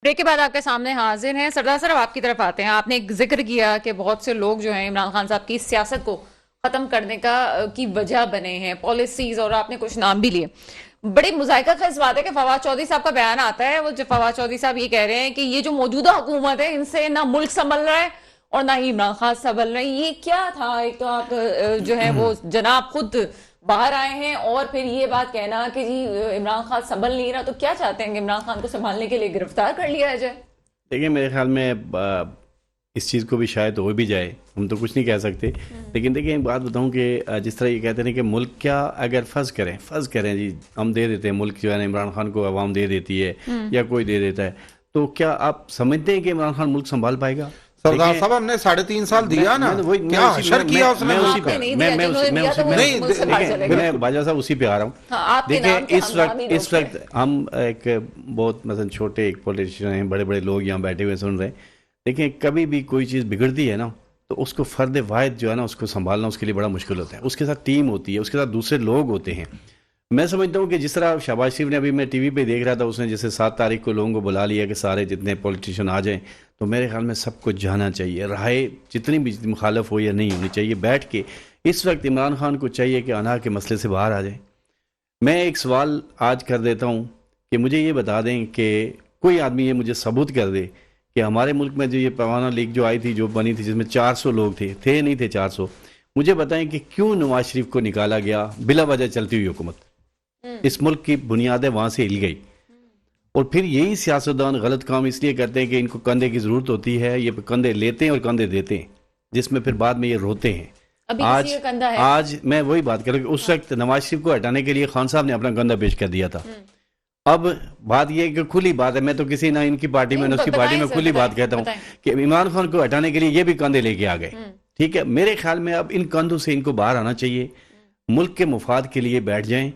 Break के बाद आपके सामने हाजिर हैं सरदार साहब। आपकी तरफ आते हैं। आपने एक जिक्र किया कि बहुत से लोग जो हैं इमरान खान साहब की सियासत को खत्म करने की वजह बने हैं, पॉलिसीज, और आपने कुछ नाम भी लिए। बड़ी मुजाहिका का इस बात है कि फवाद चौधरी साहब का बयान आता है, वो जो फवाद चौधरी साहब ये कह रहे हैं कि ये जो मौजूदा हुकूमत है इनसे ना मुल्क संभल रहा है और ना ही इमरान खान संभल रहे हैं। ये क्या था? एक तो आप जो है वो जनाब खुद बाहर आए हैं और फिर ये बात कहना कि जी इमरान खान संभल नहीं रहा, तो क्या चाहते हैं कि इमरान खान को संभालने के लिए गिरफ्तार कर लिया जाए? देखिए, मेरे ख्याल में इस चीज़ को भी शायद हो भी जाए, हम तो कुछ नहीं कह सकते। लेकिन देखिए, एक बात बताऊं कि जिस तरह ये कहते हैं कि मुल्क क्या अगर फ़र्ज़ करें जी, हम दे देते हैं मुल्क जो है ना इमरान खान को, अवाम दे देती है या कोई दे देता है, तो क्या आप समझते हैं कि इमरान खान मुल्क संभाल पाएगा? सरदार साहब, हमने 3.5 साल दिया ना, क्या हशर किया उसने? मैं बाजा साहब उसी पे आ रहा हूँ। देखिए, इस वक्त हम एक बहुत मतलब छोटे एक पॉलिटिशियन हैं, बड़े बड़े लोग यहाँ बैठे हुए सुन रहे हैं। देखिए, कभी भी कोई चीज़ बिगड़ती है ना, तो उसको फ़र्द वाहिद जो है ना उसको संभालना उसके लिए बड़ा मुश्किल होता है। उसके साथ टीम होती है, उसके साथ दूसरे लोग होते हैं। मैं समझता हूँ कि जिस तरह शहबाज शरीफ ने, अभी मैं टीवी पे देख रहा था, उसने जैसे 7 तारीख को लोगों को बुला लिया कि सारे जितने पॉलिटिशियन आ जाएं, तो मेरे ख्याल में सबको जाना चाहिए। राय जितनी भी मुखालफ हो या नहीं होनी चाहिए, बैठ के इस वक्त इमरान खान को चाहिए कि अनार के मसले से बाहर आ जाए। मैं एक सवाल आज कर देता हूँ कि मुझे ये बता दें कि कोई आदमी ये मुझे सबूत कर दे कि हमारे मुल्क में जो ये परवाना लीग जो आई थी, जो बनी थी, जिसमें 400 लोग थे नहीं थे 400, मुझे बताएं कि क्यों नवाज शरीफ को निकाला गया बिला वजह चलती हुई हुकूमत। इस मुल्क की बुनियादें वहां से हिल गई। और फिर यही सियासतदान गलत काम इसलिए करते हैं कि इनको कंधे की जरूरत होती है, ये कंधे लेते हैं और कंधे देते हैं, जिसमें फिर बाद में ये रोते हैं। आज मैं वही बात करूँ कि उस वक्त नवाज शरीफ को हटाने के लिए खान साहब ने अपना कंधा पेश कर दिया था। अब बात यह है कि खुली बात है, मैं तो किसी ना इनकी पार्टी में ना उसकी पार्टी में खुली बात कहता हूँ कि इमरान खान को हटाने के लिए ये भी कंधे लेके आ गए। ठीक है, मेरे ख्याल में अब इन कंधों से इनको बाहर आना चाहिए, मुल्क के मुफाद के लिए बैठ जाएं।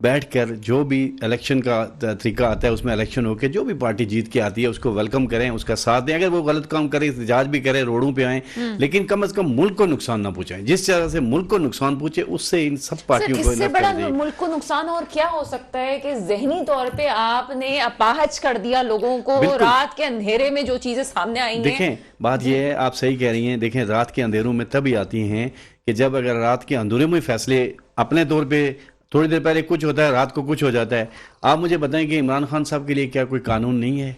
बैठकर जो भी इलेक्शन का तरीका आता है उसमें इलेक्शन होकर जो भी पार्टी जीत के आती है उसको वेलकम करें, उसका साथ दें। अगर वो गलत काम करे, एहतजाज भी करें, रोडों पे आए, लेकिन कम से कम मुल्क को नुकसान ना पहुंचाएं। जिस तरह से मुल्क को नुकसान पहुंचे, उससे इन सब पार्टियों को इससे बड़ा मुल्क को नुकसान और क्या हो सकता है कि जहनी तौर पे आपने अपाहज कर दिया लोगों को। रात के अंधेरे में जो चीजें सामने आई हैं, देखें, बात यह है, आप सही कह रही हैं। देखें, रात के अंधेरों में तभी आती हैं कि जब अगर रात के अंधेरों में फैसले अपने तौर पर थोड़ी देर पहले कुछ होता है, रात को कुछ हो जाता है। आप मुझे बताएं कि इमरान खान साहब के लिए क्या कोई कानून नहीं है?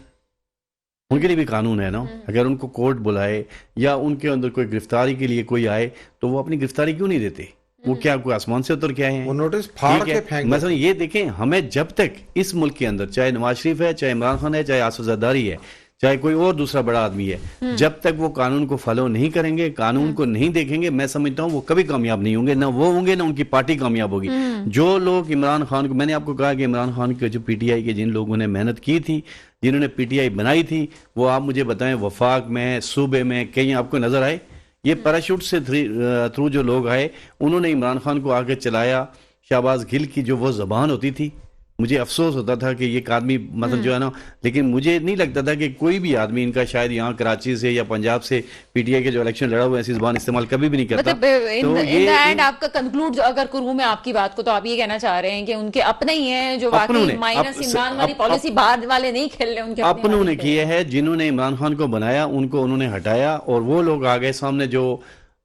उनके लिए भी कानून है ना। अगर उनको कोर्ट बुलाए या उनके अंदर कोई गिरफ्तारी के लिए कोई आए, तो वो अपनी गिरफ्तारी क्यों नहीं देते? वो क्या कोई आसमान से उतर के आए हैं? वो नोटिस फाड़ के फेंक। मैं ये देखें, हमें जब तक इस मुल्क के अंदर, चाहे नवाज शरीफ है, चाहे इमरान खान है, चाहे आसिफ जरदारी है, चाहे कोई और दूसरा बड़ा आदमी है, जब तक वो कानून को फॉलो नहीं करेंगे, कानून को नहीं देखेंगे, मैं समझता हूँ वो कभी कामयाब नहीं होंगे। ना वो होंगे, ना उनकी पार्टी कामयाब होगी। जो लोग इमरान खान को, मैंने आपको कहा कि इमरान खान के जो पीटीआई के जिन लोगों ने मेहनत की थी, जिन्होंने पीटीआई बनाई थी, वो आप मुझे बताएं वफाक में, सूबे में कहीं आपको नजर आए? ये पैराशूट से थ्रू जो लोग आए, उन्होंने इमरान खान को आगे चलाया। शहबाज गिल की जो वो जबान होती थी, मुझे अफसोस होता था कि एक आदमी मतलब जो है ना, लेकिन मुझे नहीं लगता था कि कोई भी आदमी इनका शायद यहाँ कराची से या पंजाब से पीटीआई के जो इलेक्शन लड़ा हुआ है ऐसी ज़बान इस्तेमाल कभी भी नहीं करता। तो ये आपका कंक्लूड अगर करूँ मैं आपकी बात को, तो आप ये कहना चाह रहे हैं कि उनके अपने ही हैं जो वाकई माइनस इमरान वाली पॉलिसी बाहर वाले नहीं खेल रहे, उनके अपनों ने किए हैं। जिन्होंने इमरान खान को बनाया उनको उन्होंने हटाया, और वो लोग आ गए सामने जो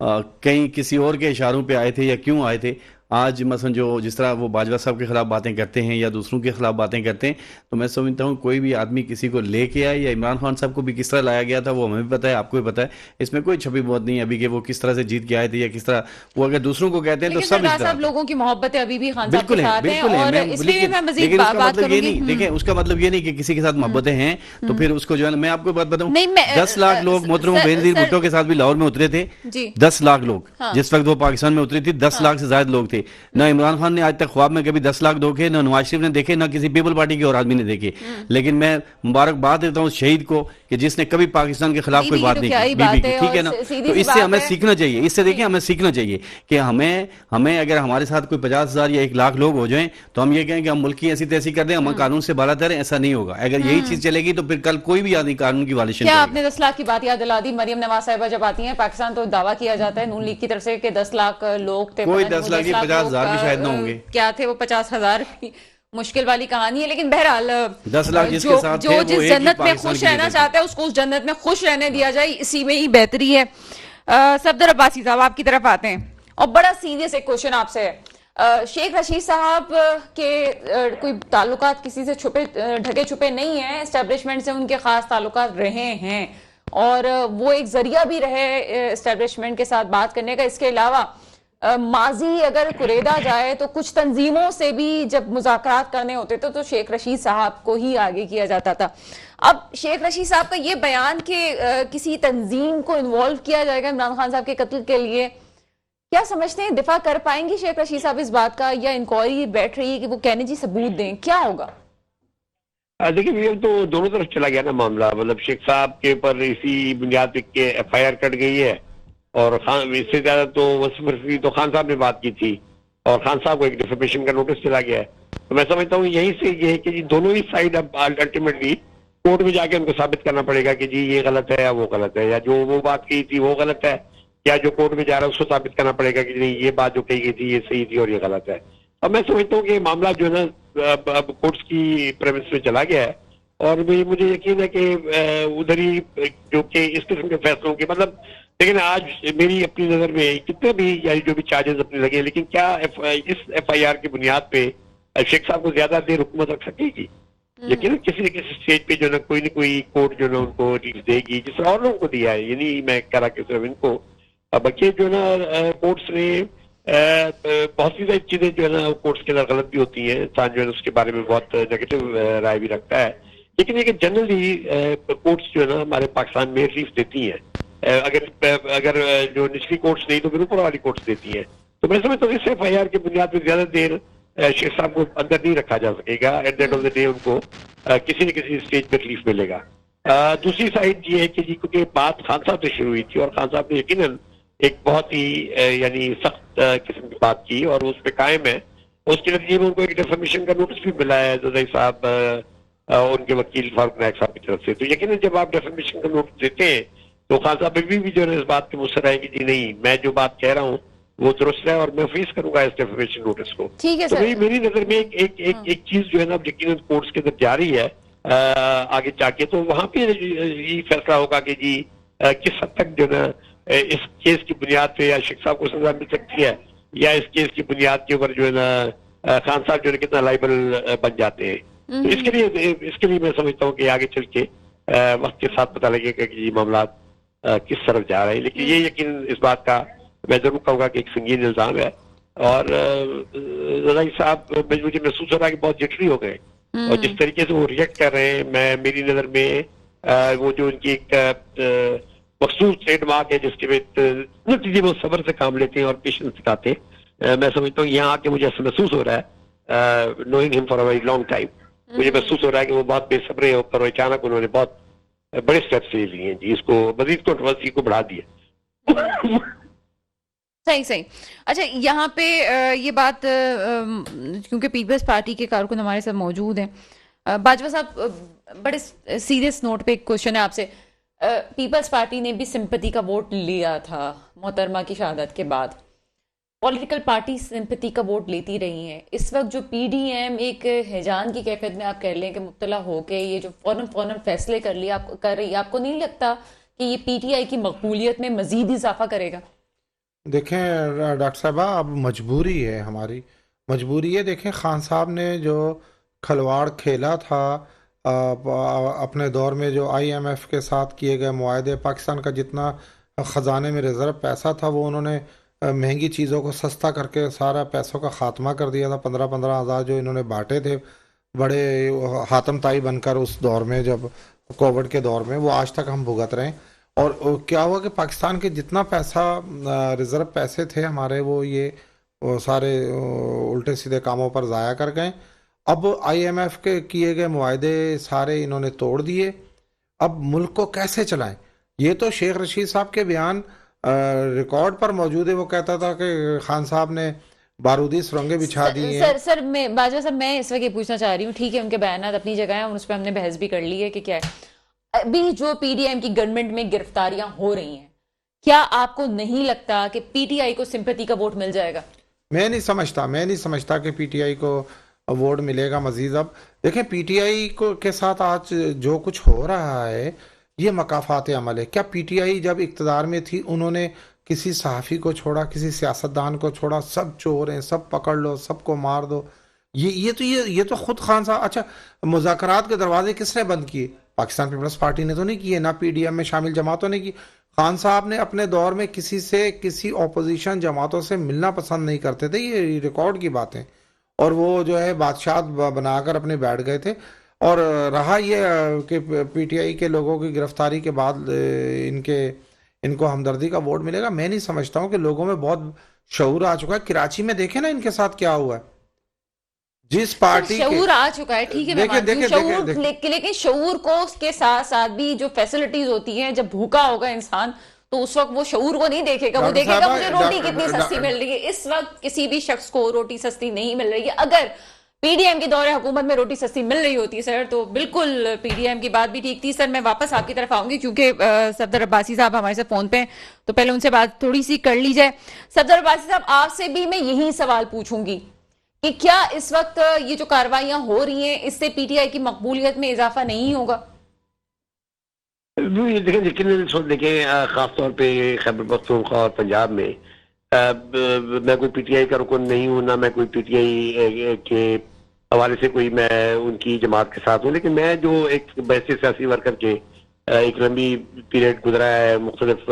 कहीं किसी और के इशारों पे आए थे या क्यों आए थे। आज मसलन जो जिस तरह वो बाजवा साहब के खिलाफ बातें करते हैं या दूसरों के खिलाफ बातें करते हैं, तो मैं समझता हूँ कोई भी आदमी किसी को लेके आए, या इमरान खान साहब को भी किस तरह लाया गया था वो हमें भी पता है, आपको भी पता है। इसमें कोई छपी बहुत नहीं है अभी कि वो किस तरह से जीत के आए थे या किस तरह वो अगर दूसरों को कहते हैं तो सब इस तरह लोगों की मोहब्बत अभी भी खान साहब के साथ है। और इसलिए मैं मजीद बात करूंगी। देखिए, उसका मतलब ये नहीं कि किसी के साथ मोहब्बतें हैं तो फिर उसको जो है, मैं आपको बात बताऊं, 10 लाख लोग मोहतरमा बेनजीर भुट्टो के साथ भी लाहौर में उतरे थे। 10 लाख लोग जिस वक्त वो पाकिस्तान में उतरी थी, 10 लाख से ज्यादा लोग थे। ना इमरान खान ने आज तक ख्वाब में कभी 10 लाख देखे, ना नवाज शरीफ ने देखे, ना किसी पीपल पार्टी के और आदमी ने देखे। लेकिन मैं मुबारकबाद देता हूं शहीद को कि जिसने कभी पाकिस्तान के खिलाफ कोई बात नहीं की, बीबी की, ठीक है ना। तो इससे हमें सीखना चाहिए, इससे देखिए हमें सीखना चाहिए कि हमें अगर हमारे साथ कोई 50,000 या 1 लाख लोग हो जाएं तो हम ये कहें कि हम मुल्क की ऐसी तैसी कर दें, हम कानून से बाला तरें, ऐसा नहीं होगा। अगर यही चीज चलेगी तो फिर कल कोई भी आदमी कानून की वालिशन क्या आपने 10 लाख की बात याद दिला दी। मरियम नवाज साहिबा जब आती हैं पाकिस्तान तो दावा किया जाता है नून लीग की तरफ से कि 10 लाख लोग थे। कोई 10 लाख 50,000 भी शायद ना होंगे। क्या थे वो? 50,000 भी मुश्किल वाली कहानी है, लेकिन बहरहाल 10 लाख जिसके साथ थे, जो वो जिस एक ही जन्नत में पाकिस्तान खुश की रहना लीडर थी। चाहता है उसको उस जन्नत में खुश रहने दिया जाए, इसी में ही बेहतरी है। सफदर अब्बासी साहब, आपकी तरफ आते हैं और बड़ा सीरियस एक क्वेश्चन आपसे है। शेख रशीद साहब के कोई ताल्लुकात किसी से छुपे ढके छुपे नहीं है, एस्टेब्लिशमेंट से उनके खास ताल्लुकात रहे हैं और वो एक जरिया भी रहे एस्टेब्लिशमेंट के साथ बात करने का। इसके अलावा माजी अगर कुरेदा जाए तो कुछ तंजीमों से भी जब मुज़ाकरात करने होते थे तो शेख रशीद साहब को ही आगे किया जाता था। अब शेख रशीद साहब का ये बयान कि किसी तंजीम को इन्वॉल्व किया जाएगा इमरान खान साहब के कत्ल के लिए, क्या समझते हैं दिफा कर पाएंगे शेख रशीद साहब इस बात का, या इंक्वायरी बैठ रही है कि वो कहने जी सबूत दें, क्या होगा? देखिए ये तो दोनों तरफ चला गया ना मामला। मतलब शेख साहब के ऊपर इसी बुनियाद के FIR कट गई है और खान इससे ज्यादा तो वसीम तो खान साहब ने बात की थी और खान साहब को एक डिफेमेशन का नोटिस चला गया है। तो मैं समझता हूँ यहीं से ये है कि जी दोनों ही साइड अब अल्टीमेटली कोर्ट में जाके उनको साबित करना पड़ेगा कि जी ये गलत है या वो गलत है, या जो वो बात की थी वो गलत है, या जो कोर्ट में जा रहा है उसको साबित करना पड़ेगा कि नहीं ये बात जो कही गई थी ये सही थी और ये गलत है। अब मैं समझता हूँ कि मामला जो है ना अब कोर्ट्स की प्रेमिस में चला गया है और मुझे यकीन है कि उधर ही जो कि इस किस्म के फैसलों के मतलब, लेकिन आज मेरी अपनी नजर में कितने भी यानी जो भी चार्जेस अपने लगे, लेकिन क्या इस FIR की बुनियाद पे शेख साहब को ज्यादा देर हुकूमत रख सकेगी? यकीन किसी न किसी स्टेज पे जो ना कोई कोर्ट जो ना उनको रिलीफ देगी, जिस तरह और लोगों को दिया है। ये नहीं मैं कह रहा कि सिर्फ इनको, बल्कि जो ना कोर्ट्स ने बहुत सी चीजें जो है ना कोर्ट्स के अंदर गलत भी होती हैं, इंसान जो है उसके बारे में बहुत नेगेटिव राय भी रखता है, लेकिन ये जनरली कोर्ट्स जो है ना हमारे पाकिस्तान में रिलीफ देती हैं। अगर जो निचली कोर्ट्स नहीं तो फिर ऊपर वाली कोर्ट्स देती हैं। तो मैं समझता हूँ इस FIR की बुनियाद पर ज्यादा देर शेख साहब को अंदर नहीं रखा जा सकेगा। At the end of the day उनको किसी न किसी स्टेज पर रिलीफ मिलेगा। दूसरी साइड ये है कि जी क्योंकि बात खान साहब से शुरू हुई थी और खान साहब ने यकीनन एक बहुत ही यानी सख्त किस्म की बात की और उस पर कायम है। उसके नतीजे में उनको एक डिफेमेशन का नोटिस भी मिला है जरदारी साहब उनके वकील फारूक नायक साहब की तरफ से। तो यकीनन जब आप डिफेमेशन का नोटिस देते हैं तो खान साहब भी जो है इस बात के मुस्तर है कि जी नहीं मैं जो बात कह रहा हूँ वो दुरुस्त है और मैं फेस करूंगा इस डिफेमेशन नोटिस को। ठीक है तो सर। मेरी नजर में एक चीज जो है ना यकीनन कोर्ट्स के अंदर जारी है आगे जाके, तो वहां पे ये फैसला होगा कि जी किस हद तक जो है इस केस की बुनियाद पे या शेख साहब को सजा मिल सकती है या इस केस की बुनियाद के ऊपर जो है ना खान साहब जो है कितना लाइबल बन जाते हैं। तो इसके लिए मैं समझता हूँ कि आगे चल के वक्त के साथ पता लगेगा कि ये मामला किस तरफ जा रहे हैं। लेकिन ये यकीन इस बात का मैं जरूर कहूँगा कि एक संगीन इल्जाम है और जरदारी साहब मुझे महसूस हो रहा है कि बहुत जिटरी हो गए और जिस तरीके से वो रिएक्ट कर रहे हैं, मेरी नजर में वो जो उनकी एक मखसूस ट्रेडमार्क है जिसके नतीजे में सब्र से काम लेते हैं और पेशेंस दिखाते हैं। मैं समझता हूँ यहाँ आके मुझे ऐसा महसूस हो रहा है knowing him for a very long time, मुझे महसूस हो रहा है कि वो बहुत बेसब्रे होकर अचानक उन्होंने बहुत बड़े स्टेप्स ले लिए हैं जी, इसको मजीद कंट्रोवर्सी को बढ़ा दिया। सही सही। अच्छा यहाँ पे ये बात क्योंकि पीपल्स पार्टी के कारकुन हमारे साथ मौजूद हैं, बाजवा साहब बड़े सीरियस नोट पे एक क्वेश्चन है आपसे। पीपल्स पार्टी ने भी सिंपैथी का वोट लिया था मोहतरमा की शहादत के बाद, पॉलिटिकल पार्टी सिंपैथी का वोट लेती रही हैं। इस वक्त जो PDM एक हैजान की कैफियत में आप कह लें कि मुब्तला होके ये जो फौरन फैसले कर रही है, आपको नहीं लगता कि ये PTI की मकबूलियत में मजीद इजाफा करेगा? देखें डॉक्टर साहबा, अब मजबूरी है, हमारी मजबूरी है। देखें खान साहब ने जो खलवाड़ खेला था अपने दौर में, जो IMF के साथ किए गए मुआहदे, पाकिस्तान का जितना ख़जाने में रिजर्व पैसा था वो उन्होंने महंगी चीज़ों को सस्ता करके सारा पैसों का ख़ात्मा कर दिया था। 15-15 हज़ार जो इन्होंने बांटे थे बड़े हातम ताई बनकर उस दौर में, जब कोविड के दौर में, वो आज तक हम भुगत रहे हैं। और क्या हुआ कि पाकिस्तान के जितना पैसा रिजर्व पैसे थे हमारे, वो सारे उल्टे सीधे कामों पर ज़ाया कर गए। अब IMF के किए गए मुआहदे सारे इन्होंने तोड़ दिए। अब मुल्क को कैसे चलाएं? ये तो शेख रशीद साहब के बयान रिकॉर्ड पर मौजूद है। वो कहता था कि खान साहब ने बारूदी सुरंगें बिछा दी हैं। सर मैं बाजवा साहब मैं इस वक्त ये पूछना चाह रही हूँ, ठीक है उनके बयान अपनी जगह है और उस पर हमने बहस भी कर ली है कि क्या है अभी जो PDM की गवर्नमेंट में गिरफ्तारियां हो रही हैं, क्या आपको नहीं लगता कि PTI को सिंपैथी का वोट मिल जाएगा? मैं नहीं समझता कि PTI को वोट मिलेगा मजीद। अब देखें पीटीआई को के साथ आज जो कुछ हो रहा है ये मकाफात अमल है। क्या पीटीआई जब इक़्तिदार में थी उन्होंने किसी सहाफ़ी को छोड़ा, किसी सियासतदान को छोड़ा? सब चोर हैं, सब पकड़ लो, सबको मार दो। ये तो खुद खान साहब। अच्छा, मुज़ाकरात के दरवाजे किसने बंद किए? पाकिस्तान पीपल्स पार्टी ने तो नहीं किए, ना पीडीएम में शामिल जमातों ने की। खान साहब ने अपने दौर में किसी ऑपोजिशन जमातों से मिलना पसंद नहीं करते थे, ये रिकॉर्ड की बातें। और वो जो है बादशाह बनाकर अपने बैठ गए थे। और रहा ये कि पीटीआई के लोगों की गिरफ्तारी के बाद इनको हमदर्दी का वोट मिलेगा। मैं नहीं समझता हूँ कि लोगों में बहुत शऊर आ चुका है। कराची में देखे ना इनके साथ क्या हुआ है। जिस पार्टी शऊर आ चुका है, ठीक है, मैं मानती हूं शऊर, लेकिन शऊर को के साथ साथ भी जो फैसिलिटीज होती हैं, जब भूखा होगा इंसान तो उस वक्त वो शऊर को नहीं देखेगा, वो देखेगा मुझे रोटी कितनी सस्ती मिल रही है। इस वक्त किसी भी शख्स को रोटी सस्ती नहीं मिल रही है। अगर पीडीएम के दौरे हुकूमत में रोटी सस्ती मिल रही होती सर तो बिल्कुल पीडीएम की बात भी ठीक थी। सर मैं वापस आपकी तरफ आऊंगी क्योंकि सफदर अब्बासी साहब हमारे साथ फोन पे, तो पहले उनसे बात थोड़ी सी कर ली जाए। सफदर अब्बासी साहब, आपसे भी मैं यही सवाल पूछूंगी कि क्या इस वक्त ये जो कार्रवाइयां हो रही हैं इससे पीटीआई की मकबूलियत में इजाफा नहीं होगा? देखें, लेकिन देखें खासतौर पे खैबर पख्तूनख्वा और पंजाब में मैं कोई पीटीआई का रुकन नहीं हूँ, ना मैं कोई पीटीआई के हवाले से कोई मैं उनकी जमात के साथ हूँ। लेकिन मैं जो एक वैसे सियासी वर्कर के एक लंबी पीरियड गुजरा है मुख्तलिफ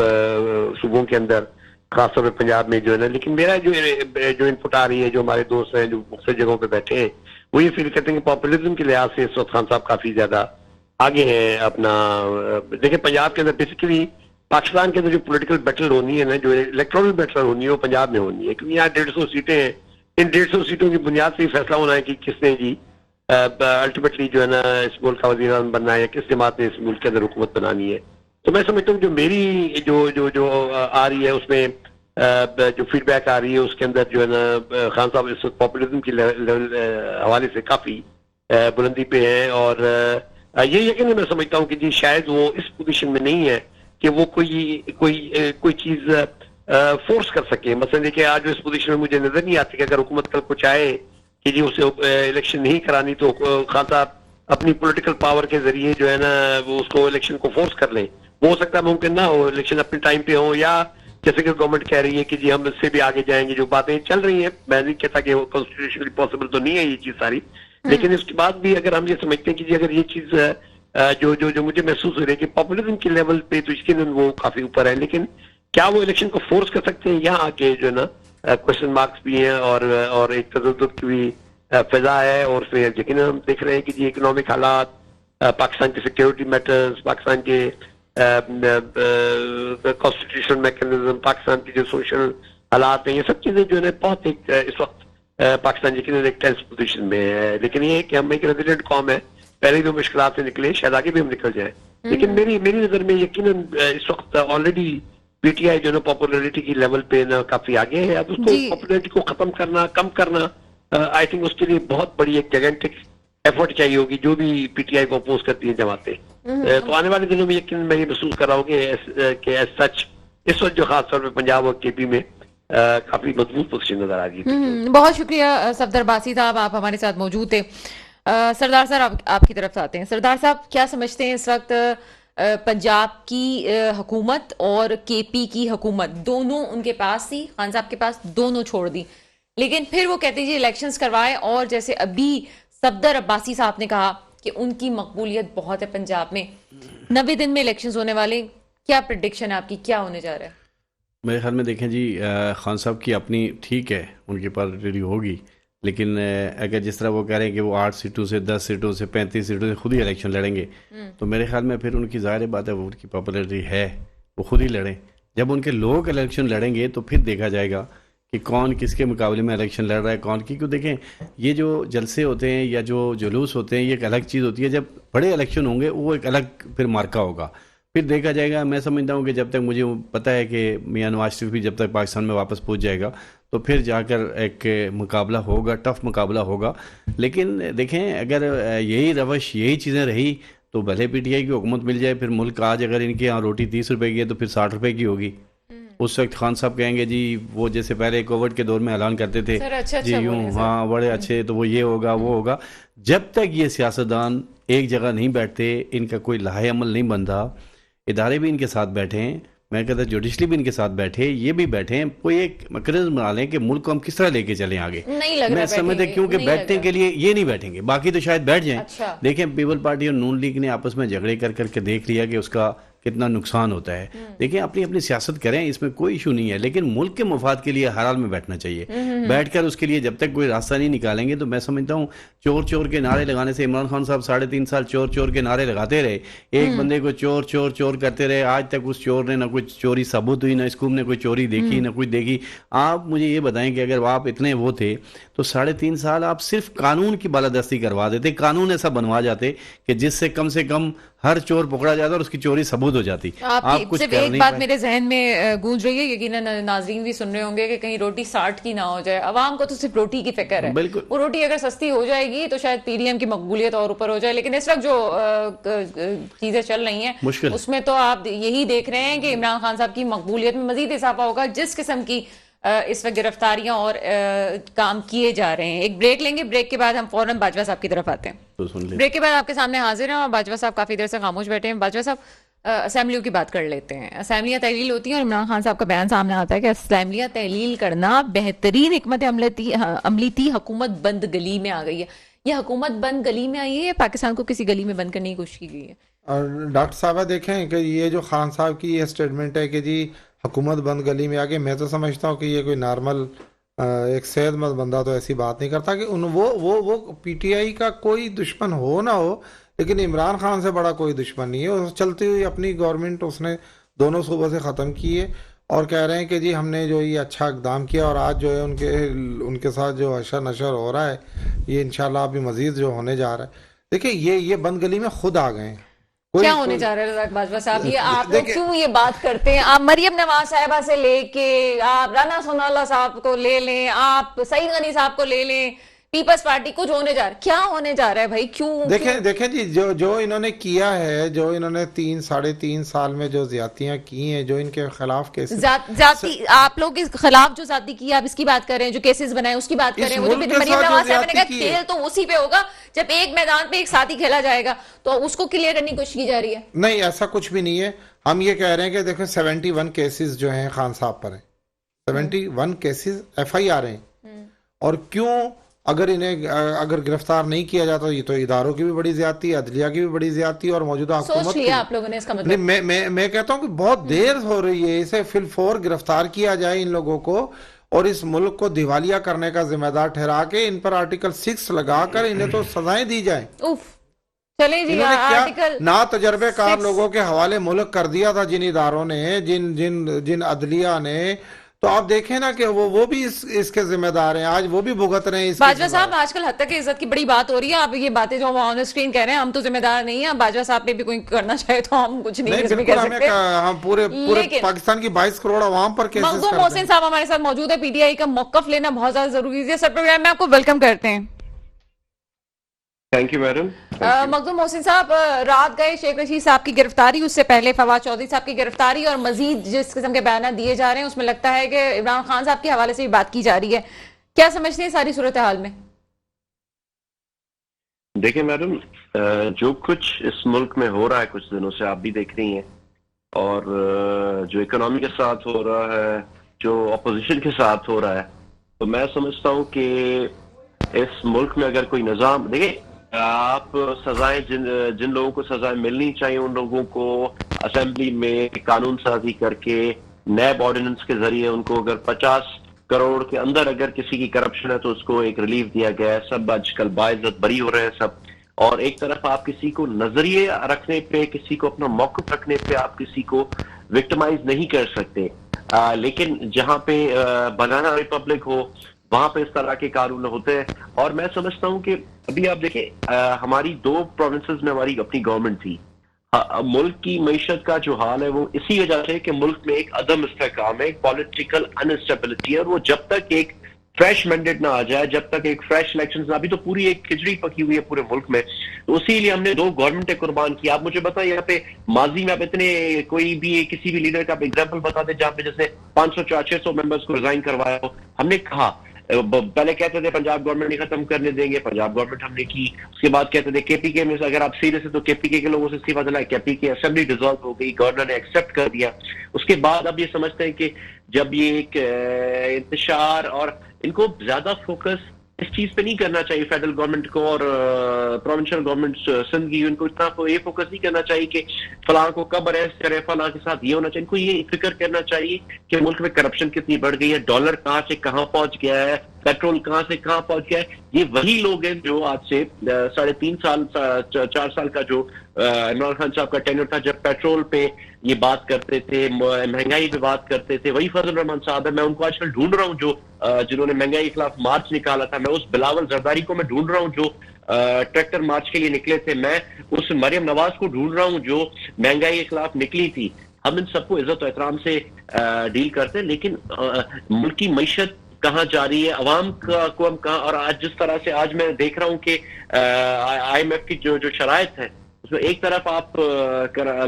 सूबों के अंदर, खासतौर पर पंजाब में जो है ना, लेकिन मेरा जो इनपुट आ रही है, जो हमारे दोस्त हैं जो मुख्तलिफ जगहों पे बैठे हैं, वो ये फील करते हैं कि पॉपुलिज्म के लिहाज से इस वक्त खान साहब काफी ज्यादा आगे हैं अपना। देखिए पंजाब के अंदर बेसिकली पाकिस्तान के अंदर जो पॉलिटिकल बैटल होनी है ना, जो इलेक्टोरल बैटल होनी है, वो पंजाब में होनी है, क्योंकि यहाँ 150 सीटें हैं। इन 150 सीटों की बुनियाद से ही फैसला होना है कि किसने जी अल्टीमेटली जो है ना इस मुल्क का वज़ीर आज़म बनना है, या किस जमात ने इस मुल्क के अंदर हुकूमत बनानी है। तो मैं समझता हूँ जो मेरी जो आ रही है उसमें जो फीडबैक आ रही है उसके अंदर जो है ना खान साहब इस वक्त पॉपुलिज्म की लेवल हवाले से काफी बुलंदी पे हैं। और ये यकीन मैं समझता हूँ कि जी शायद वो इस पोजीशन में नहीं है कि वो कोई चीज फोर्स कर सके। मसलन देखिए आज इस पोजीशन में मुझे नजर नहीं आती कि अगर हुकूमत कल को चाहे कि जी उसे इलेक्शन नहीं करानी तो खान साहब अपनी पॉलिटिकल पावर के जरिए जो है ना वो उसको इलेक्शन को फोर्स कर लें। वो हो सकता है मुमकिन ना हो, इलेक्शन अपने टाइम पे हो, या जैसे कि गवर्नमेंट कह रही है कि जी हम इससे भी आगे जाएंगे। जो बातें चल रही हैं, मैं नहीं कहता कि वो कॉन्स्टिट्यूशनली पॉसिबल तो नहीं है ये चीज सारी, लेकिन इसके बाद भी अगर हम ये समझते हैं कि जी अगर ये चीज जो मुझे महसूस हो रही है कि पॉपुलिज्म के लेवल पे तो इसके वो काफी ऊपर है, लेकिन क्या वो इलेक्शन को फोर्स कर सकते हैं, यहाँ आके जो है ना क्वेश्चन मार्क्स भी हैं और एक तजद्दुद की भी फिजा है। और फिर यकीन हम देख रहे हैं कि जी इकोनॉमिक हालात, पाकिस्तान के सिक्योरिटी मैटर्स, पाकिस्तान के कॉन्स्टिट्यूशन मैकेनिज्म, पाकिस्तान की जो सोशल हालात हैं, ये सब चीजें जो है बहुत एक इस वक्त पाकिस्तान यकीन एक टेंस पोजीशन में है। लेकिन ये कि हम एक रेजिडेंट कौम है, पहले भी मुश्किल से निकले, शायद आगे भी हम निकल जाए। लेकिन मेरी नजर में यकीन इस वक्त ऑलरेडी पीटीआई जो है पॉपुलरिटी की लेवल पे ना काफी आगे है। अब उसको पॉपुलरिटी को खत्म करना, कम करना, आई थिंक उसके लिए बहुत बड़ी एक जायंटिक एफर्ट चाहिए होगी जो भी पीटीआई को अपोज करती है जमातें। तो आने वाले दिनों में यकीन मैं ये महसूस कर रहा हूँ कि एज सच इस वक्त जो खासतौर पर पंजाब और केपी में काफी मजबूत पोजीशन नजर आ रही है। बहुत शुक्रिया सफदर अब्बासी साहब, आप हमारे साथ मौजूद थे। सरदार साहब आपकी तरफ आते हैं। सरदार साहब क्या समझते हैं इस वक्त पंजाब की हुकूमत और केपी की हुकूमत दोनों उनके पास थी, खान साहब के पास, दोनों छोड़ दी, लेकिन फिर वो कहते हैं इलेक्शंस करवाएं, और जैसे अभी सफदर अब्बासी साहब ने कहा कि उनकी मकबूलियत बहुत है पंजाब में, 90 दिन में इलेक्शंस होने वाले, क्या प्रेडिक्शन है आपकी, क्या होने जा रहा है? मेरे ख्याल में देखें जी खान साहब की अपनी ठीक है, उनकी पॉपुलरिटी होगी, लेकिन अगर जिस तरह वो कह रहे हैं कि वो 8 सीटों से 10 सीटों से 35 सीटों से खुद ही इलेक्शन लड़ेंगे, तो मेरे ख्याल में फिर उनकी ज़ाहिर बात है वो उनकी पॉपुलरिटी है, वो खुद ही लड़ें। जब उनके लोग इलेक्शन लड़ेंगे तो फिर देखा जाएगा कि कौन किसके मुकाबले में इलेक्शन लड़ रहा है, कौन की। क्यों देखें, ये जो जलसे होते हैं या जो जुलूस होते हैं ये एक अलग चीज़ होती है, जब बड़े इलेक्शन होंगे वो एक अलग फिर मार्का होगा, फिर देखा जाएगा। मैं समझता हूँ कि जब तक मुझे पता है कि मियां नवाज शरीफ भी जब तक पाकिस्तान में वापस पहुँच जाएगा तो फिर जाकर एक मुकाबला होगा, टफ मुकाबला होगा। लेकिन देखें अगर यही रवश, यही चीज़ें रही तो भले पीटीआई की हुकूमत मिल जाए, फिर मुल्क आज अगर इनके यहाँ रोटी 30 रुपए की है तो फिर 60 रुपए की होगी। उस वक्त खान साहब कहेंगे जी वो जैसे पहले कोविड के दौर में ऐलान करते थे सर अच्छा जी अच्छा यूं बोले सर। हाँ बड़े अच्छे, तो वो ये होगा वो होगा। जब तक ये सियासतदान एक जगह नहीं बैठते, इनका कोई लाहे अमल नहीं बनता, इदारे भी इनके साथ बैठे हैं, मैं कहता जुडिशली भी इनके साथ बैठे, ये भी बैठे हैं, कोई एक मैकेनिज्म बना लें कि मुल्क को हम किस तरह लेके चलें आगे। नहीं लग रहा मैं समझता बैठेंगे, क्योंकि नहीं लग बैठने रहा। के लिए ये नहीं बैठेंगे, बाकी तो शायद बैठ जाएं। अच्छा। देखें पीपल पार्टी और नून लीग ने आपस में झगड़े कर करके देख लिया कि उसका कितना नुकसान होता है। देखिए अपनी अपनी सियासत करें, इसमें कोई इशू नहीं है, लेकिन मुल्क के मफाद के लिए हर हाल में बैठना चाहिए। बैठकर उसके लिए जब तक कोई रास्ता नहीं निकालेंगे तो मैं समझता हूँ चोर चोर के नारे लगाने से, इमरान खान साहब 3.5 साल चोर चोर के नारे लगाते रहे, एक बंदे को चोर चोर चोर करते रहे, आज तक उस चोर ने ना कोई चोरी सबूत हुई, ना स्कूप ने कोई चोरी देखी, ना कुछ देखी। आप मुझे ये बताएं कि अगर आप इतने वो थे तो 3.5 साल आप सिर्फ कानून की बालादस्ती करवा देते, कानून ऐसा बनवा जाते कि जिससे कम से कम हर चोर पकड़ा जाता और उसकी चोरी सबूत हो जाती। आप कुछ सिर्फ कर एक नहीं बात पाए। मेरे जहन में गूंज रही है, यकीनन नाजरीन भी सुन रहे होंगे कि कहीं रोटी 60 की ना हो जाए। अवाम को तो सिर्फ रोटी की फिक्र है, बिल्कुल। वो रोटी अगर सस्ती हो जाएगी तो शायद पीडीएम की मकबूलियत और ऊपर हो जाए, लेकिन इस वक्त जो चीजें चल रही हैं मुश्किल। उसमें तो आप यही देख रहे हैं कि इमरान खान साहब की मकबूलियत में मजीद इजाफा होगा, जिस किस्म की इस वक्त गिरफ्तारियां और काम किए जा रहे हैं। एक ब्रेक लेंगे, ब्रेक के बाद हम फौरन बाजवा साहब की तरफ आते हैं। तो सुन ले। ब्रेक के बाद आपके सामने हाजिर हैं और बाजवा साहब काफी देर से खामोश बैठे हैं। बाजवा साहब असेंबलियों की बात कर लेते हैं। असेंबलियां तहलील होती हैं और इमरान खान साहब का बयान सामने आता है कि असेंबलियां तहलील करना बेहतरीन हिकमत अमली थी, हुकूमत बंद गली में आ गई है। ये हुकूमत बंद गली में आई है या पाकिस्तान को किसी गली में बंद करने की कोशिश की गई है? और डॉक्टर साहब देखें कि ये जो खान साहब की ये स्टेटमेंट है कि जी हुकूमत बंद गली में आ गई, मैं तो समझता हूँ कि ये कोई नॉर्मल एक सेहतमंद बंदा तो ऐसी बात नहीं करता कि वो पीटीआई का कोई दुश्मन हो ना हो, लेकिन इमरान खान से बड़ा कोई दुश्मन नहीं है। उस चलती हुई अपनी गवर्नमेंट उसने दोनों सूबों से ख़त्म की है और कह रहे हैं कि जी हमने जो ये अच्छा इकदाम किया और आज जो है उनके साथ जो हशर नशर हो रहा है ये इंशाल्लाह अभी मजीद जो होने जा रहा है। देखिए ये बंद गली में खुद आ गए हैं। क्या होने जा रहा है रज़ाक बाजवा साहब? ये आप लोग क्यों ये बात करते हैं? आप मरियम नवाज साहिबा से लेके आप राना सोनाला साहब को ले लें, आप सईद गनी साहब को ले लें, पीपल्स पार्टी कुछ होने जा रहा है, क्या होने जा रहा है भाई? क्यों? देखें जी जो इन्होंने किया है, जो इन्होंने 3-3.5 साल में जो ज्यादतियां की हैं, जो इनके खिलाफ केसेस जाती आप लोग इस खिलाफ जो जाती की आप इसकी बात कर रहे हैं, जो केसेस बनाए उसकी बात कर रहे हैं, वो तो फिर मरियम नवाज साहब ने कहा खेल तो उसी पे होगा जब एक मैदान पे एक साथी खेला जाएगा, तो उसको क्लियर करने की कोशिश की जा रही है। नहीं, ऐसा कुछ भी नहीं है। हम ये कह रहे हैं कि देखो 71 केसेस जो हैं खान साहब पर हैं, 71 केसेस FIR हैं, और क्यों अगर इन्हें गिरफ्तार नहीं किया जाता, ये तो इदारों की भी बड़ी ज्यादती, अदलिया की भी बड़ी ज्यादती और मौजूदा हुकूमत की। आप लोगों ने इसका मतलब नहीं, मैं कहता हूँ कि बहुत देर हो रही है, इसे फिलफौर गिरफ्तार किया जाए इन लोगों को और इस मुल्क को दिवालिया करने का जिम्मेदार ठहरा के इन पर आर्टिकल 6 लगाकर इन्हें तो सजाएं दी जाए। चले जी, इन्होंने आर्टिकल क्या ना तजर्बेकार लोगों के हवाले मुल्क कर दिया था जिन इदारों ने, जिन अदलिया ने, तो आप देखें ना कि वो भी इसके जिम्मेदार हैं, आज वो भी भुगत रहे हैं। बाजवा साहब आजकल हद तक इज्जत की बड़ी बात हो रही है, आप ये बातें जो ऑन स्क्रीन कह रहे हैं हम तो जिम्मेदार नहीं है, बाजवा साहब पे भी कोई करना चाहे तो हम कुछ नहीं कह सकते। हम पूरे पाकिस्तान की 22 करोड़ आवाम पर केसेस करते हैं। मोहसिन साहब हमारे साथ मौजूद है, पीटीआई का मौकफ लेना बहुत ज्यादा जरूरी है। सर प्रोग्राम में आपको वेलकम करते हैं। Thank you madam. Makhdoom Mohsin साहब, रात गए शेख रशीद साहब की गिरफ्तारी, उससे पहले फवाद चौधरी साहब की गिरफ्तारी और मजीद जिस किस्म के बयान दिए जा रहे हैं उसमें लगता है कि इमरान खान साहब के हवाले से भी बात की जा रही है, क्या समझते हैं सारी सूरत हाल में? देखिए मैडम, जो कुछ इस मुल्क में हो रहा है कुछ दिनों से आप भी देख रही हैं, और जो इकोनॉमी के साथ हो रहा है, जो अपोजिशन के साथ हो रहा है, तो मैं समझता हूँ कि इस मुल्क में अगर कोई निज़ाम, देखिए आप सजाएं जिन लोगों को सजाएं मिलनी चाहिए उन लोगों को असेंबली में कानून साजी करके नैब ऑर्डिनेंस के जरिए उनको अगर 50 करोड़ के अंदर अगर किसी की करप्शन है तो उसको एक रिलीफ दिया गया है। सब आजकल बाइज्जत बरी हो रहे हैं सब, और एक तरफ आप किसी को नजरिए रखने पे, किसी को अपना मौक़िफ़ रखने पे आप किसी को विक्टिमाइज नहीं कर सकते, लेकिन जहां पे बनाना रिपब्लिक हो वहां पे इस तरह के कानून होते हैं। और मैं समझता हूं कि अभी आप देखिए हमारी 2 प्रोविंसेस में हमारी अपनी गवर्नमेंट थी, मुल्क की मईशत का जो हाल है वो इसी वजह से कि मुल्क में एक अदम इस्तेहकाम है, एक पॉलिटिकल अनस्टेबिलिटी है, और वो जब तक एक फ्रेश मैंडेट ना आ जाए, जब तक एक फ्रेश इलेक्शन ना, अभी तो पूरी एक खिचड़ी पकी हुई है पूरे मुल्क में, तो उसीलिए हमने 2 गवर्नमेंटें कुर्बान की। आप मुझे बताएं यहाँ पे माजी में आप इतने कोई भी किसी भी लीडर का आप एग्जाम्पल बता दें जहाँ पे जैसे 500-600 मेंबर्स को रिजाइन करवाया हो। हमने कहा पहले कहते थे पंजाब गवर्नमेंट नहीं खत्म करने देंगे, पंजाब गवर्नमेंट हमने की। उसके बाद कहते थे केपीके में अगर आप सीरियस है तो केपीके के लोगों से इस्तीफा दिलाए, केपीके असेंबली डिसॉल्व हो गई, गवर्नर ने एक्सेप्ट कर दिया। उसके बाद अब ये समझते हैं कि जब ये एक इंतशार और इनको ज्यादा फोकस इस चीज पे नहीं करना चाहिए फेडरल गवर्नमेंट को और प्रोविंशियल गवर्नमेंट सिंध की, उनको इतना ये फोकस नहीं करना चाहिए कि फलां को कब अरेस्ट करें, फलां के साथ ये होना चाहिए। इनको ये फिक्र करना चाहिए कि मुल्क में करप्शन कितनी बढ़ गई है, डॉलर कहां से कहां पहुंच गया है, पेट्रोल कहां से कहां पहुंच गया है। ये वही लोग हैं जो आज से 3.5 साल 4 साल का जो इमरान खान साहब का टेन्योर था, जब पेट्रोल पे ये बात करते थे, महंगाई पे बात करते थे, वही फजल रहमान साहब है। मैं उनको आजकल ढूंढ रहा हूँ जो जिन्होंने महंगाई के खिलाफ मार्च निकाला था। मैं उस बिलावल जरदारी को मैं ढूंढ रहा हूँ जो ट्रैक्टर मार्च के लिए निकले थे। मैं उस मरियम नवाज को ढूंढ रहा हूँ जो महंगाई के खिलाफ निकली थी। हम इन सबको इज्जत और एहतराम से डील करते हैं, लेकिन मुल्क की मईशत कहाँ जा रही है, अवाम को हम कहाँ, और आज जिस तरह से आज मैं देख रहा हूँ कि IMF की जो शराइत है उसमें एक तरफ आप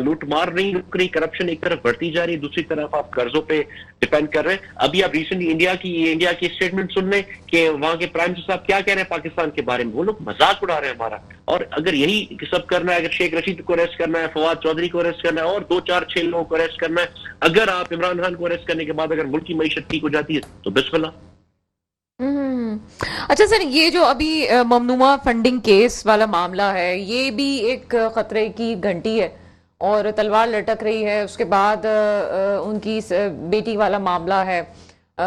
लूट मार नहीं रुक रही, करप्शन एक तरफ बढ़ती जा रही है, दूसरी तरफ आप कर्जों पे डिपेंड कर रहे हैं। अभी आप रिसेंटली इंडिया की स्टेटमेंट सुन लें कि वहां के प्राइम मिनिस्टर साहब क्या कह रहे हैं पाकिस्तान के बारे में। वो लोग मजाक उड़ा रहे हैं हमारा। और अगर यही सब करना है, अगर शेख रशीद को अरेस्ट करना है, फवाद चौधरी को अरेस्ट करना है और 2-4-6 लोगों को अरेस्ट करना है, अगर आप इमरान खान को अरेस्ट करने के बाद अगर मुल्क की मईशत ठीक हो जाती है तो बिस्मिल्लाह। अच्छा सर, ये जो अभी ममनुआ फंडिंग केस वाला मामला है, ये भी एक खतरे की घंटी है और तलवार लटक रही है। उसके बाद उनकी बेटी वाला मामला है,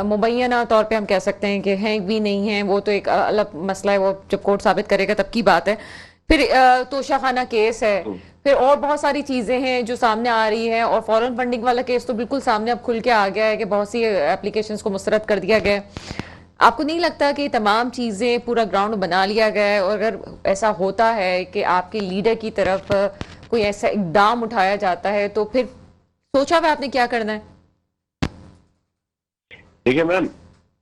मुबैना तौर पे हम कह सकते हैं कि हैं भी नहीं है, वो तो एक अलग मसला है, वो जब कोर्ट साबित करेगा तब की बात है। फिर तोशाखाना केस है, फिर और बहुत सारी चीजें हैं जो सामने आ रही है। और फॉरेन फंडिंग वाला केस तो बिल्कुल सामने अब खुल के आ गया है कि बहुत सी एप्लीकेशंस को मुस्तरद कर दिया गया है। आपको नहीं लगता कि तमाम चीजें पूरा ग्राउंड बना लिया गया है? और अगर ऐसा होता है कि आपके लीडर की तरफ कोई ऐसा इकदाम उठाया जाता है तो फिर सोचा हुआ आपने क्या करना है? देखिए मैम,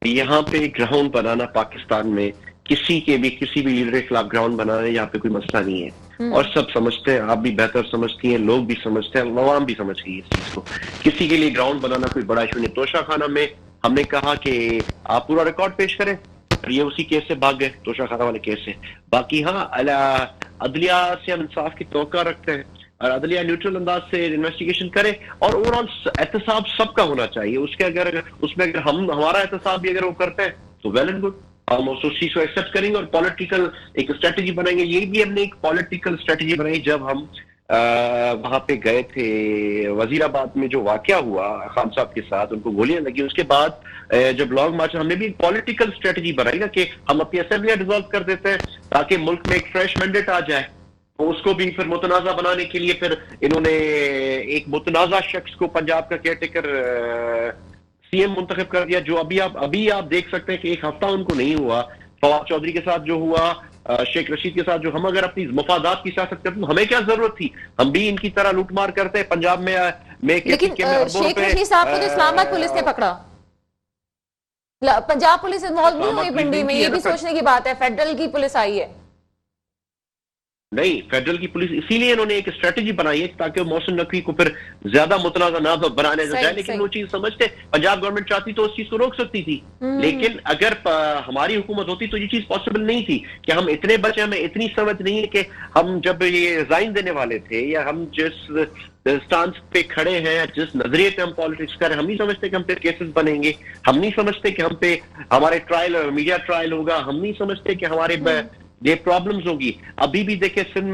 यहाँ पे ग्राउंड बनाना पाकिस्तान में किसी भी लीडर के खिलाफ ग्राउंड बनाना यहाँ पे कोई मसला नहीं है। और सब समझते हैं, आप भी बेहतर समझती हैं, लोग भी समझते हैं, अवाम भी समझ गई इस चीज को। किसी के लिए ग्राउंड बनाना कोई बड़ा इशू नहीं। तोशाखाना में हमने कहा कि आप पूरा रिकॉर्ड पेश करें, ये उसी केस से भाग गए, तोशाखाना वाले केस से। बाकी हाँ, अदलिया से हम इंसाफ की तवक्का रखते हैं और अदलिया न्यूट्रल अंदाज से इन्वेस्टिगेशन करे और ओवरऑल एहतसाब सबका होना चाहिए। उसके उसमें अगर हम हमारा एहतसाब भी अगर वो करते हैं तो वेल एंड गुड, हम उस चीज को एक्सेप्ट करेंगे और पॉलिटिकल एक स्ट्रेटेजी बनाएंगे। ये भी हमने एक पॉलिटिकल स्ट्रेटेजी बनाई जब हम वहां पे गए थे वजीराबाद में, जो वाकया हुआ खान साहब के साथ, उनको गोलियां लगी। उसके बाद जब लॉन्ग मार्च, हमने भी पॉलिटिकल स्ट्रेटेजी बनाई ना कि हम अपनी असेंबलियां डिसॉल्व कर देते हैं ताकि मुल्क में एक फ्रेश मैंडेट आ जाए। तो उसको भी फिर मुतनाजा बनाने के लिए फिर इन्होंने एक मुतनाजा शख्स को पंजाब का केयरटेकर CM मुंतखब कर दिया, जो अभी आप देख सकते हैं कि एक हफ्ता उनको नहीं हुआ। फवाद चौधरी के साथ जो हुआ, शेख रशीद के साथ जो, हम अगर अपनी मफादात की सियासत करते तो हमें क्या जरूरत थी? हम भी इनकी तरह लूटमार करते हैं पंजाब में लेकिन शेख रशीद साहब को तो इस्लामाबाद पुलिस ने पकड़ा, पंजाब पुलिस इन्वॉल्व नहीं हुई पिंडी में। ये भी सोचने की बात है, फेडरल की पुलिस आई है। नहीं, फेडरल की पुलिस, इसीलिए इन्होंने एक स्ट्रेटेजी बनाई है ताकि मोहसिन नकवी को फिर ज्यादा मुतनाज़ा ना बनाने जाए। लेकिन वो चीज समझते, पंजाब गवर्नमेंट चाहती तो उस चीज को रोक सकती थी, लेकिन अगर हमारी हुकूमत होती तो ये चीज पॉसिबल नहीं थी कि हम इतने बचे। हमें इतनी समझ नहीं है कि हम जब ये रिजाइन देने वाले थे या हम जिस स्टांस पे खड़े हैं, जिस नजरिए पे हम पॉलिटिक्स कर रहे हैं, हम नहीं समझते कि हम पे केसेस बनेंगे, हम नहीं समझते कि हम पे हमारे ट्रायल और मीडिया ट्रायल होगा, हम नहीं समझते कि हमारे ये प्रॉब्लम्स होगी। अभी भी देखे सिंध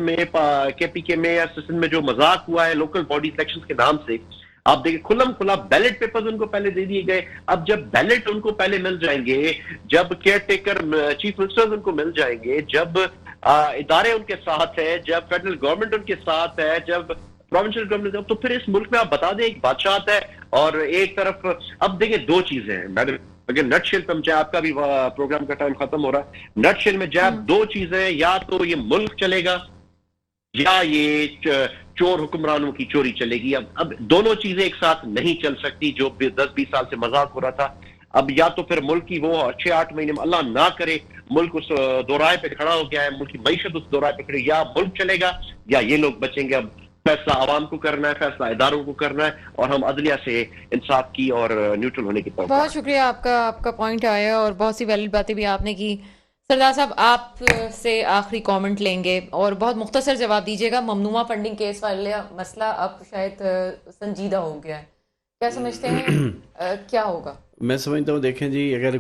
में KPK में या सिंध में जो मजाक हुआ है लोकल बॉडी इलेक्शंस के नाम से, आप देखिए खुल्लम खुला बैलेट पेपर्स उनको पहले दे दिए गए। अब जब बैलेट उनको पहले मिल जाएंगे, जब केयरटेकर चीफ मिनिस्टर उनको मिल जाएंगे, जब इदारे उनके साथ है, जब फेडरल गवर्नमेंट उनके साथ है, जब प्रोविंशियल गवर्नमेंट, तो फिर इस मुल्क में आप बता दें एक बादशाह आता है और एक तरफ। अब देखिए दो चीजें हैं मैडम, अगर नटशेल पे चाहे, आपका भी प्रोग्राम का टाइम खत्म हो रहा है, नटशेल में जब दो चीजें, या तो ये मुल्क चलेगा या ये चोर हुक्मरानों की चोरी चलेगी। अब दोनों चीजें एक साथ नहीं चल सकती, जो 10-20 साल से मजाक हो रहा था। अब या तो फिर मुल्क की वो 6-8 महीने में, अल्लाह ना करे, मुल्क उस दोराहे पे खड़ा हो गया है, मुल्क की मईशत उस दोराहे पे खड़ी, या मुल्क चलेगा या ये लोग बचेंगे। अब फैसला आवाम को करना है, फैसला इदारों को करना है, और हम अदलिया से इंसाफ की और न्यूट्रल होने की तरफ। बहुत शुक्रिया, आपका पॉइंट आया और बहुत सी वैलिड बातें भी आपने की। सरदार साहब, आप से आखिरी कमेंट लेंगे और बहुत मुख्तसर जवाब दीजिएगा। ममनुआ फंडिंग केस वाला मसला अब शायद संजीदा हो गया है, क्या समझते हैं क्या होगा? मैं समझता हूँ, देखें जी, अगर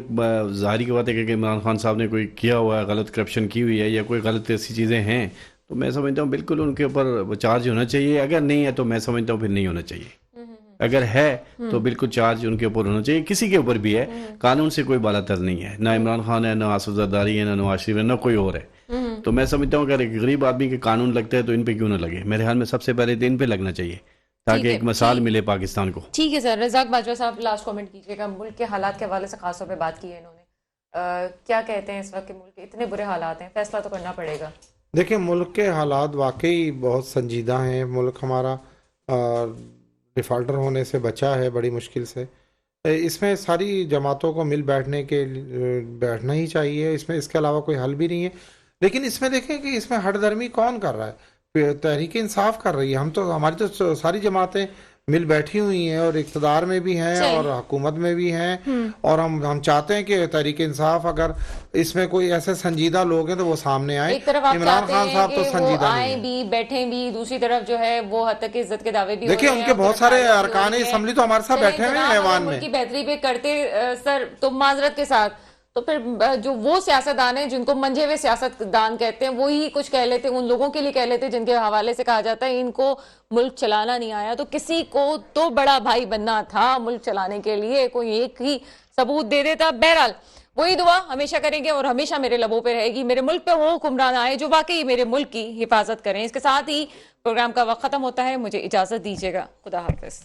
ज़ाहिर की बात है कि इमरान खान साहब ने कोई किया हुआ है, गलत करप्शन की हुई है या कोई गलत ऐसी चीज़ें हैं, तो मैं समझता हूँ बिल्कुल उनके ऊपर चार्ज होना चाहिए। अगर नहीं है तो मैं समझता हूँ फिर नहीं होना चाहिए। अगर है तो बिल्कुल चार्ज उनके ऊपर होना चाहिए, किसी के ऊपर भी है। कानून से कोई बालातर नहीं है, ना इमरान खान है, ना आसिफ जरदारी है, ना नवाज शरीफ है, ना कोई और है। तो मैं समझता हूँ अगर एक गरीब आदमी के कानून लगता है तो इन पे क्यों ना लगे। मेरे ख्याल में सबसे पहले तो इन पे लगना चाहिए ताकि एक मिसाल मिले पाकिस्तान को। ठीक है सर। रज़ाक बाजवा साहब, लास्ट कमेंट कीजिएगा। मुल्क के हालात के हवाले से खासतौर पे बात की है इन्होंने, क्या कहते हैं इस वक्त के मुल्क के इतने बुरे हालात हैं, फैसला तो करना पड़ेगा। देखिए, मुल्क के हालात वाकई बहुत संजीदा हैं। मुल्क हमारा डिफ़ॉल्टर होने से बचा है बड़ी मुश्किल से। इसमें सारी जमातों को मिल बैठना ही चाहिए, इसमें इसके अलावा कोई हल भी नहीं है। लेकिन इसमें देखें कि इसमें हठधर्मी कौन कर रहा है? तहरीक इंसाफ कर रही है। हम तो, हमारी तो सारी जमातें मिल बैठी हुई हैं और इक़्तिदार में भी हैं और हुकूमत में भी हैं। और हम चाहते हैं कि तहरीक इंसाफ, अगर इसमें कोई ऐसे संजीदा लोग हैं तो वो सामने आए। एक तरफ आप इमरान खान साहब तो संजीदा आए भी, बैठे भी, दूसरी तरफ जो है वो हद तक इज्जत के दावे भी देखिए, उनके बहुत सारे अरकान असेंबली तो हमारे साथ बैठे हुए हैं ऐवान में। की बेहतरी पे करते सर तो माजरत के साथ, तो फिर जो वो सियासतदान है जिनको मंझे हुए सियासतदान कहते हैं, वही कुछ कह लेते, उन लोगों के लिए कह लेते जिनके हवाले से कहा जाता है इनको मुल्क चलाना नहीं आया। तो किसी को तो बड़ा भाई बनना था मुल्क चलाने के लिए, कोई एक ही सबूत दे देता। बहरहाल वही दुआ हमेशा करेंगे और हमेशा मेरे लबों पे रहेगी, मेरे मुल्क पे वो हुक्मरान आए जो वाकई मेरे मुल्क की हिफाजत करें। इसके साथ ही प्रोग्राम का वक्त खत्म होता है, मुझे इजाजत दीजिएगा। खुदा हाफिज।